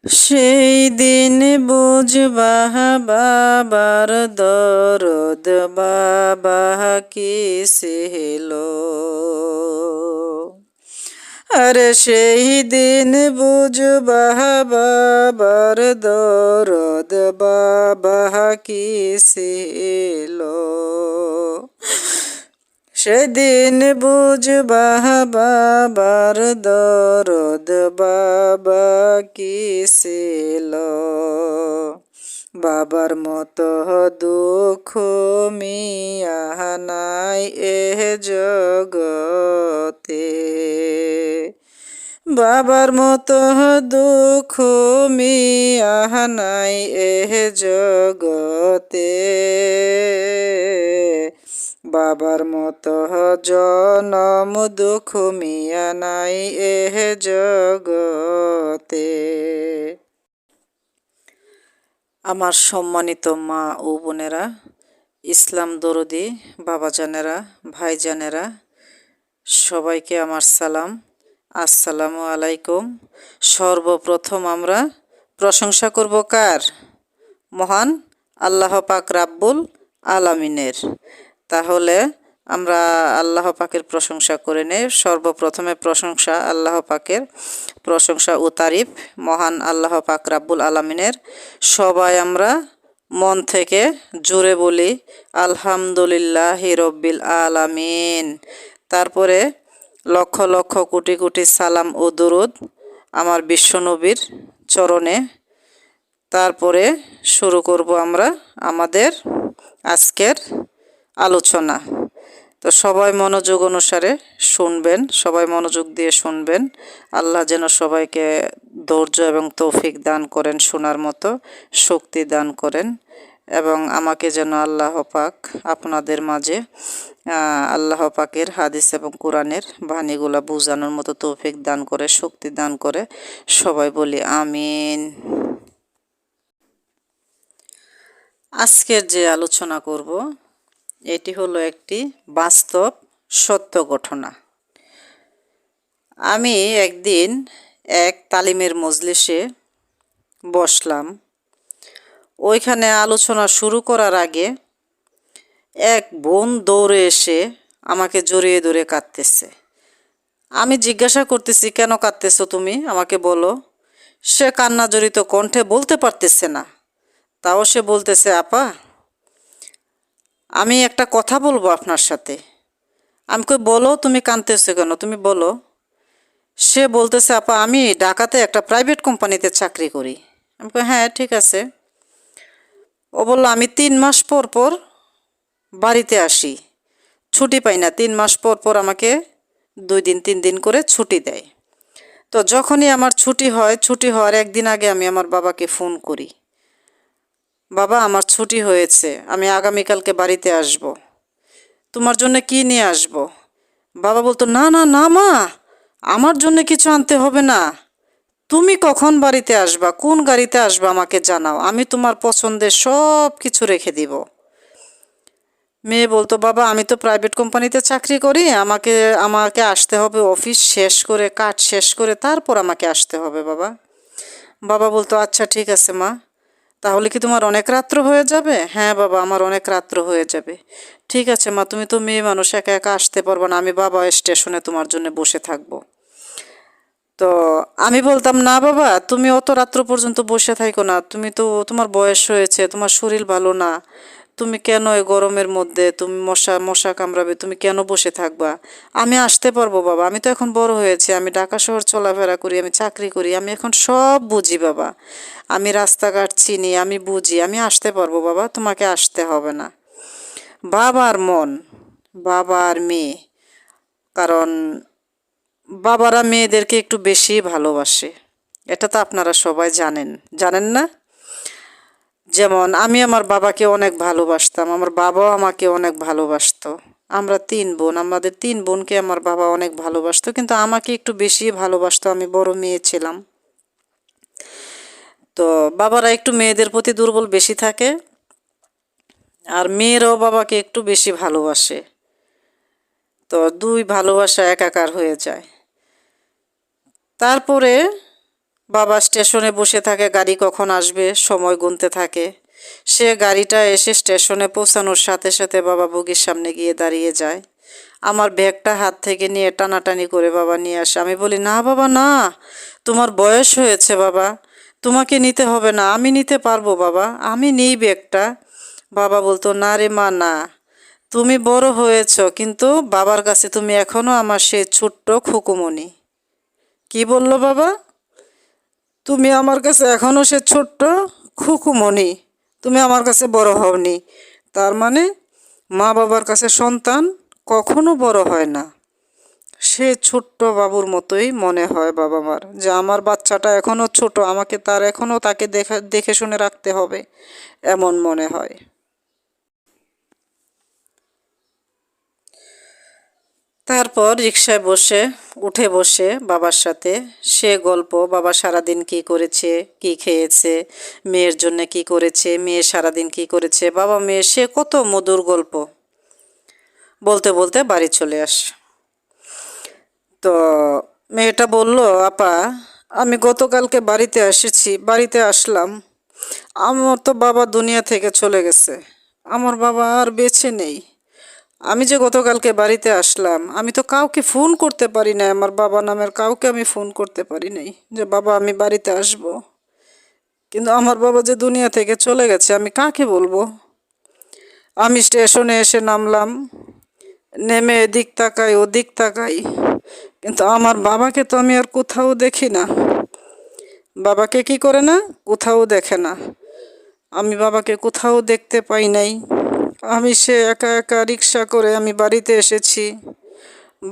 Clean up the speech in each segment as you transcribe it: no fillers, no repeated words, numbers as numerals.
সেই দিন বুঝবা বাবার দরদ, বাবা কি ছিল। আরে সেই দিন বুঝবা বাবার দরদ, বাবা কি ছিল। সেদিন বুঝবা বাবার দরদ, বাবা কি ছিল। বাবার মতো দুঃখ মিয়া নাই এ জগতে। বাবার মতো দুঃখ মিয়া নাই এ জগতে। বাবার মতো জনম দুঃখ মিয়া নাই এ জগতে। আমার সম্মানিত মা ও বোনেরা, ইসলাম দরদি বাবাজানেরা, ভাইজানেরা, সবাইকে আমার সালাম। আসসালামু আলাইকুম। সর্বপ্রথম আমরা প্রশংসা করব কার? মহান আল্লাহ পাক রাব্বুল আলামিনের। তাহলে আমরা আল্লাহ পাকের প্রশংসা করে নেই। সর্বপ্রথমে প্রশংসা আল্লাহ পাকের, প্রশংসা ও তারিফ মহান আল্লাহ পাক রাব্বুল আলামিনের। সবাই আমরা মন থেকে জোরে বলি আলহামদুলিল্লাহি রব্বিল আলামিন। তারপরে লক্ষ লক্ষ কোটি কোটি সালাম ও দরুদ আমার বিশ্বনবীর চরণে। তারপরে শুরু করব আমরা আমাদের আজকের আলোচনা। তো সবাই মনোযোগ অনুসারে শুনবেন, সবাই মনোযোগ দিয়ে শুনবেন। আল্লাহ যেন সবাইকে ধৈর্য এবং তৌফিক দান করেন, শোনার মতো শক্তি দান করেন, এবং আমাকে যেন আল্লাহ পাক আপনাদের মাঝে আল্লাহ পাকের হাদিস এবং কোরআনের বাণীগুলা বোঝানোর মতো তৌফিক দান করে, শক্তি দান করে। সবাই বলি আমিন। আজকের যে আলোচনা করব এটি হলো একটি বাস্তব সত্য ঘটনা। আমি একদিন এক তালিমের মজলিসে বসলাম। ওইখানে আলোচনা শুরু করার আগে এক বোন দৌড়ে এসে আমাকে জড়িয়ে ধরে কাঁদতেছে। আমি জিজ্ঞাসা করতেছি, কেন কাঁদতেছো তুমি, আমাকে বলো। সে কান্না জড়িত কণ্ঠে বলতে পারতেছে না, তাও সে বলতেছে, আপা আমি একটা কথা বলবো আপনার সাথে। আমি কই, বলো, তুমি কাঁদতেছো কেন, তুমি বলো। সে বলতেছে, আপা আমি ঢাকাতে একটা প্রাইভেট কোম্পানিতে চাকরি করি। আমি কই, হ্যাঁ ঠিক আছে। ও বললো, আমি 3 মাস পর পর বাড়িতে আসি, ছুটি পাই না। 3 মাস পর পর আমাকে 2 দিন 3 দিন করে ছুটি দেয়। তো যখনই আমার ছুটি হয়, ছুটি হওয়ার একদিন আগে আমি আমার বাবাকে ফোন করি, বাবা আমার ছুটি হয়েছে, আমি আগামীকালকে বাড়িতে আসব, তোমার জন্য কি নিয়ে আসব? বাবা বলতো, না না না মা, আমার জন্য কিছু আনতে হবে না, তুমি কখন বাড়িতে আসবা, কোন গাড়িতে আসবা আমাকে জানাও, আমি তোমার পছন্দের সব কিছু রেখে দিব। মেয়ে বলতো, বাবা আমি তো প্রাইভেট কোম্পানিতে চাকরি করি, আমাকে আমাকে আসতে হবে অফিস শেষ করে, কাজ শেষ করে, তারপর আমাকে আসতে হবে বাবা। বাবা বলতো, আচ্ছা ঠিক আছে মা, তাহলে কি তোমার অনেক রাত্র হয়ে যাবে? হ্যাঁ বাবা, আমার অনেক রাত্র হয়ে যাবে। ঠিক আছে মা, তুমি তো মেয়ে মানুষ, একা একা আসতে পারবো না, আমি বাবা স্টেশনে তোমার জন্য বসে থাকবো। তো আমি বলতাম, না বাবা, তুমি অত রাত্র পর্যন্ত বসে থাকো না, তুমি তো, তোমার বয়স হয়েছে, তোমার শরীর ভালো না, তুমি কেন এই গরমের মধ্যে, তুমি মশা মশা কামড়াবে, তুমি কেন বসে থাকবা? আমি আসতে পারবো বাবা, আমি তো এখন বড় হয়েছি, আমি ঢাকা শহর চলাফেরা করি, আমি চাকরি করি, আমি এখন সব বুঝি বাবা, আমি রাস্তাঘাট চিনি, আমি বুঝি, আমি আসতে পারবো বাবা, তোমাকে আসতে হবে না। বাবার মন, বাবা আর মেয়ে, কারণ বাবারা মেয়েদেরকে একটু বেশি ভালোবাসে, এটা তো আপনারা সবাই জানেন, জানেন না? যেমন আমি আমার বাবাকে অনেক ভালোবাসতাম, আমার বাবাও আমাকে অনেক ভালোবাসতো। আমরা 3 বোন, আমাদের 3 বোনকে আমার বাবা অনেক ভালোবাসতো, কিন্তু আমাকে একটু বেশি ভালোবাসতো, আমি বড় মেয়ে ছিলাম। তো বাবারা একটু মেয়েদের প্রতি দুর্বল বেশি থাকে, আর মেয়েরাও বাবাকে একটু বেশি ভালোবাসে। তো 2 ভালোবাসা একাকার হয়ে যায়। তারপরে বাবা স্টেশনে বসে থাকে, গাড়ি কখন আসবে সময় গুনতে থাকে। সে গাড়িটা এসে স্টেশনে পৌঁছানোর সাথে সাথে বাবা বগির সামনে গিয়ে দাঁড়িয়ে যায়। আমার ব্যাগটা হাত থেকে নিয়ে টানাটানি করে বাবা নিয়ে আসে। আমি বলি, না বাবা না, তোমার বয়স হয়েছে বাবা, তোমাকে নিতে হবে না, আমি নিতে পারবো বাবা, আমি নেই ব্যাগটা। বাবা বলতো, না রে মা না, তুমি বড় হয়েছ, কিন্তু বাবার কাছে তুমি এখনো আমার সেই ছোট্ট খুকুমণি। কি বললো বাবা? তুমি আমার কাছে এখনো সে ছোট্ট খুকুমণি, তুমি আমার কাছে বড় হওনি। তার মানে মা বাবার কাছে সন্তান কখনো বড় হয় না, সে ছোট্ট বাবুর মতোই মনে হয় বাবা মার, যে আমার বাচ্চাটা এখনো ছোট, আমাকে তার এখনো তাকে দেখে দেখে শুনে রাখতে হবে, এমন মনে হয়। তারপর রিকশায় উঠে বসে বাবার সাথে সে গল্প, বাবা সারাদিন কি করেছে, কি খেয়েছে, মেয়ের জন্য কি করেছে, মেয়ে সারাদিন কি করেছে, বাবা মেয়ে সে কত মধুর গল্প বলতে বলতে বাড়ি চলে আসে। তো মেয়েটা বলল, আপা আমি গতকালকে বাড়িতে আসলাম, আমার তো বাবা দুনিয়া থেকে চলে গেছে, আমার বাবা আর বেঁচে নেই। আমি যে গতকালকে বাড়িতে আসলাম, আমি তো কাউকে ফোন করতে পারি নাই, আমার বাবা নামের কাউকে আমি ফোন করতে পারি নাই যে বাবা আমি বাড়িতে আসব। কিন্তু আমার বাবা যে দুনিয়া থেকে চলে গেছে, আমি কাকে বলবো? আমি স্টেশনে এসে নামলাম, নেমে এদিক তাকাই ওদিক তাকাই, কিন্তু আমার বাবাকে তো আমি আর কোথাও দেখি না। বাবাকে কি করে না, কোথাও দেখে না, আমি বাবাকে কোথাও দেখতে পাই নাই। আমি সে একা একা রিক্সা করে আমি বাড়িতে এসেছি।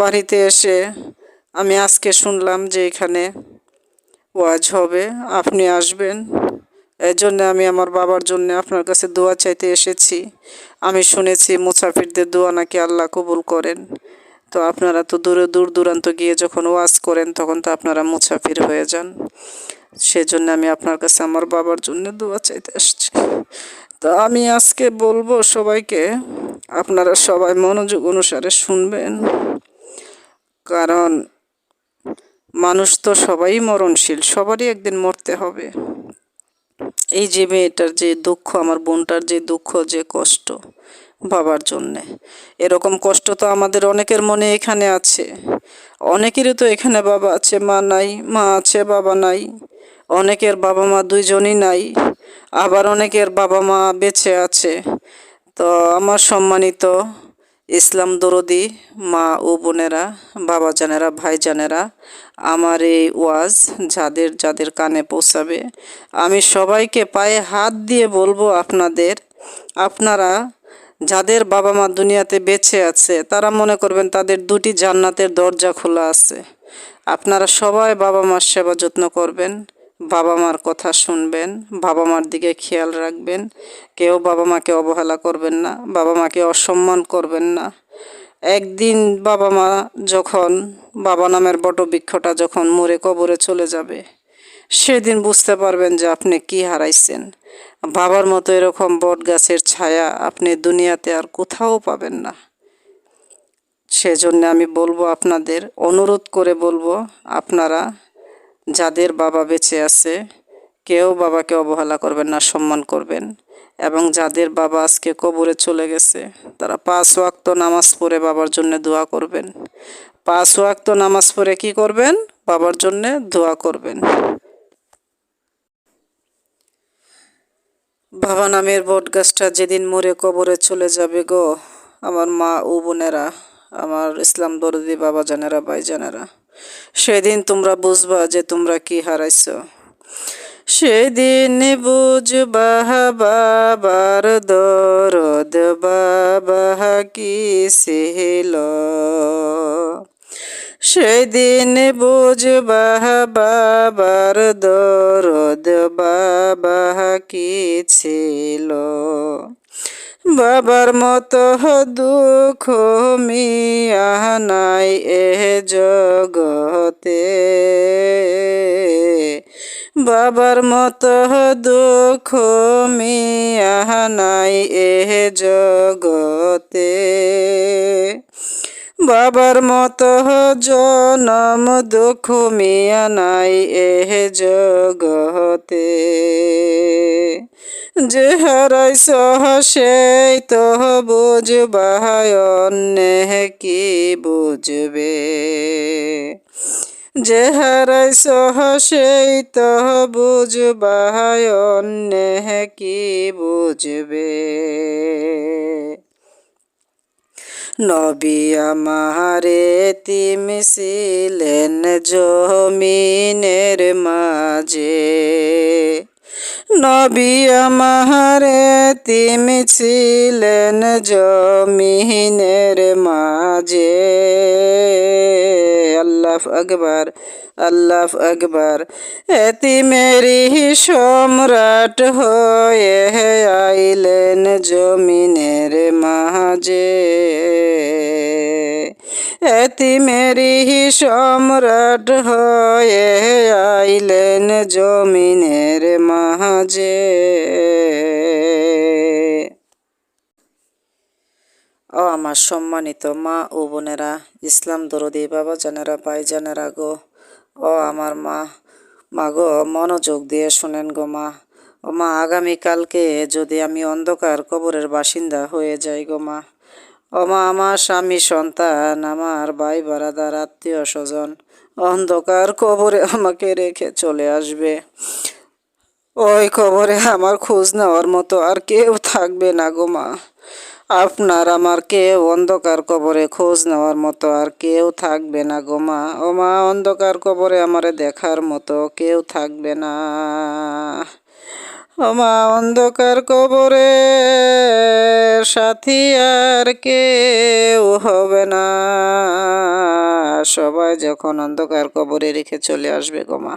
বাড়িতে এসে আমি আজকে শুনলাম যে এখানে ওয়াজ হবে, আপনি আসবেন, এই জন্য আমি আমার বাবার জন্য আপনার কাছে দোয়া চাইতে এসেছি। আমি শুনেছি মুসাফিরদের দোয়া নাকি আল্লাহ কবুল করেন। তো আপনারা তো দূর দূরান্ত গিয়ে যখন ওয়াজ করেন তখন তো আপনারা মুসাফির হয়ে যান, সেজন্য আমি আপনার কাছে আমার বাবার জন্য দোয়া চাইতে আসছি। তো আমি আজকে বলবো সবাইকে, আপনারা সবাই মনোযোগ অনুসারে শুনবেন, কারণ মানুষ তো সবাই মরণশীল, সবারই একদিন মরতে হবে। এই যে মেয়েটার যে দুঃখ, আমার বোনটার যে দুঃখ, যে কষ্ট বাবার জন্যে, এরকম কষ্ট তো আমাদের অনেকের মনে এখানে আছে। অনেকেরই তো এখানে বাবা আছে, মা নাই, মা আছে বাবা নাই। অনেকের বাবা মা দুইজনই নাই, আবার অনেকের বাবা মা বেঁচে আছে। তো আমার সম্মানিত ইসলাম দরদি মা ও বোনেরা, বাবা জানেরা, ভাই জানেরা, আমার এই ওয়াজ যাদের যাদের কানে পৌঁছাবে, আমি সবাইকে পায়ে হাত দিয়ে বলবো, আপনারা যাদের বাবা মা দুনিয়াতে বেঁচে আছে, তারা মনে করবেন তাদের দুটি জান্নাতের দরজা খোলা আছে। আপনারা সবাই বাবা মার সেবা যত্ন করবেন, বাবা মার কথা শুনবেন, বাবা মার দিকে খেয়াল রাখবেন। কেউ বাবা মাকে অবহেলা করবেন না, বাবা মাকে অসম্মান করবেন না। একদিন বাবা নামের বটবৃক্ষটা যখন মরে কবরে চলে যাবে, সেদিন বুঝতে পারবেন যে আপনি কি হারাইছেন। বাবার মতো এরকম বট গাছের ছায়া আপনি দুনিয়াতে আর কোথাও পাবেন না। সেজন্য আমি বলবো, আপনাদের অনুরোধ করে বলবো, আপনারা যাদের বাবা বেঁচে আছে, কেউ বাবাকে অবহেলা করবেন না, সম্মান করবেন। এবং যাদের বাবা আজকে কবরে চলে গেছে, তারা 5 ওয়াক্ত নামাজ পড়ে বাবার জন্য দোয়া করবেন। 5 ওয়াক্ত নামাজ পড়ে কি করবেন? বাবার জন্য দোয়া করবেন। বাবা নামের বট গাছটা যেদিন মরে কবরে চলে যাবে গো, আমার মা ও বোনেরা, আমার ইসলাম দরদি বাবা জানেরা, ভাই জানেরা, সেদিন তোমরা বুঝবা যে তোমরা কি হারাইছো। সেদিন বুঝবা বাবার দরদ, বাবা কি ছিল। সেদিন বুঝবা বাবার দরদ, বাবা কি ছিল। বাবার মতো দুঃখ মিয়া নাই এ জগতে, বাবার মতো দুঃখ মিয়া নাই এ জগতে। বাবার মতো জনম দুঃখ মিয়া নাই এহ জগতে, যে হারাইছ সেই তো বুঝবা অন্যে কি বুঝবে, যে হারাইছ সেই তো বুঝবা অন্যে কি বুঝবে। নবী আমারে তিম ছিলেন জমিনের মাঝে, নবী আমারে তিম ছিলেন জমিনের মাঝে। আল্লাহু আকবার, আল্লাহু আকবার। এতিমেরি সম্রাট হয়ে আইলেন জমিনের মাঝে, এতিমেরি সম্রাট হয়ে আইলেন জমিনের মাঝে। ও আমার সম্মানিত মা ও বোনেরা, ইসলাম দরদি বাবা জানেরা, ভাই জানেরা গো, ও আমার মা, মা গো মনোযোগ দিয়ে শোনেন গো মা। ও মা, আগামীকালকে যদি আমি অন্ধকার কবরের বাসিন্দা হয়ে যাই গো মা, ও মা, আমার স্বামী সন্তান, আমার ভাই বারাদার আত্মীয় স্বজন অন্ধকার কবরে আমাকে রেখে চলে আসবে। ওই কবরে আমার খোঁজ নেওয়ার মতো আর কেউ থাকবে না গো মা। আপনার আমার কেউ অন্ধকার কবরে খোঁজ নেওয়ার মতো আর কেউ থাকবে না গো মা। ও মা, অন্ধকার কবরে আমারে দেখার মতো কেউ থাকবে না। ও মা, অন্ধকার কবরে সাথী আর কেউ হবে না। সবাই যখন অন্ধকার কবরে রেখে চলে আসবে গো মা,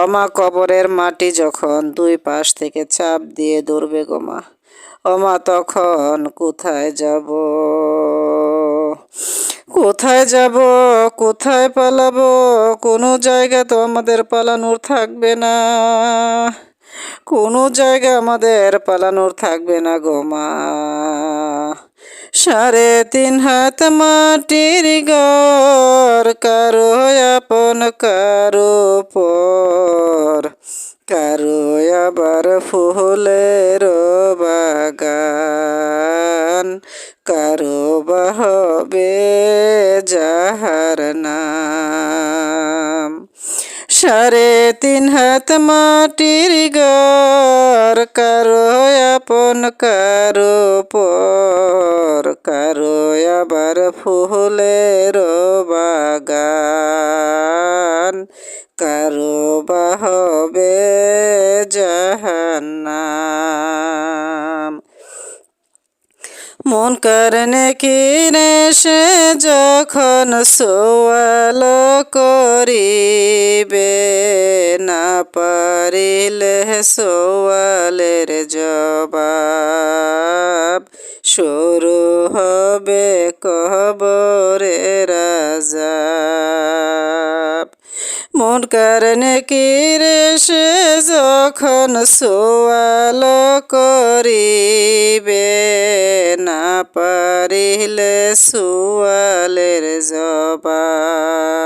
ও মা, কবরের মাটি যখন দুই পাশ থেকে চাপ দিয়ে ধরবে গো মা, ও মা, তখন কোথায় যাব, কোথায় যাব, কোথায় পালাবো? কোনো জায়গা তো আমাদের পালানোর থাকবে না, কোনো জায়গা আমাদের পালানোর থাকবে না গো মা। 3.5 হাত মাটির ঘর, কারো আপন কারো পর, কারো আবার ফুলের বাগান, কারো বা হবে যাহার নাম। 3.5 হাত মাটির ঘর, কারো আপন কারো পর, কারো আবার ফুলের বাগান, কারো বা হবে জাহান্নাম। মন কারণে কিনে সে যখন সওয়াল করিবে, না পারিলে সওয়ালের জবাব, শুরু হবে কবরের আযাব। মন কারণে কিরে সে যখন সওয়াল করিবে, না পারিলে সওয়ালের জবাব,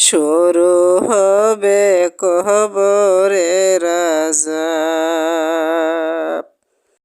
শুরু হবে কবরের আযাব।